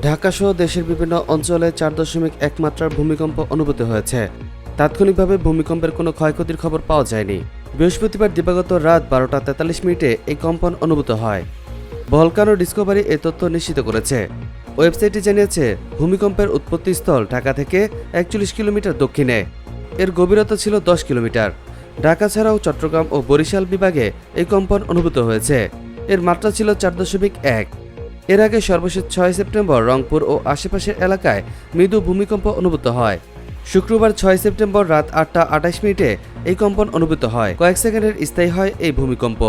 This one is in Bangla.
ঢাকা সহ দেশের বিভিন্ন অঞ্চলে 4.1 মাত্রার ভূমিকম্প অনুভূত হয়েছে। তাৎক্ষণিকভাবে ভূমিকম্পের কোনো ক্ষয়ক্ষতির খবর পাওয়া যায়নি। বৃহস্পতিবার দিবাগত রাত 12টা 43 মিনিটে এই কম্পন অনুভূত হয়। ভলকানো ডিসকভারি এই তথ্য নিশ্চিত করেছে। ওয়েবসাইটটি জানিয়েছে, ভূমিকম্পের উৎপত্তিস্থল ঢাকা থেকে 41 কিলোমিটার দক্ষিণে। এর গভীরতা ছিল 10 কিলোমিটার। ঢাকা ছাড়াও চট্টগ্রাম ও বরিশাল বিভাগে এই কম্পন অনুভূত হয়েছে। এর মাত্রা ছিল 4.1। এর আগে সর্বশেষ 6 সেপ্টেম্বর রংপুর ও আশেপাশের এলাকায় মৃদু ভূমিকম্প অনুভূত হয়। শুক্রবার 6 সেপ্টেম্বর রাত 8টা 28 মিনিটে এই কম্পন অনুভূত হয়। কয়েক সেকেন্ডের স্থায়ী হয় এই ভূমিকম্প।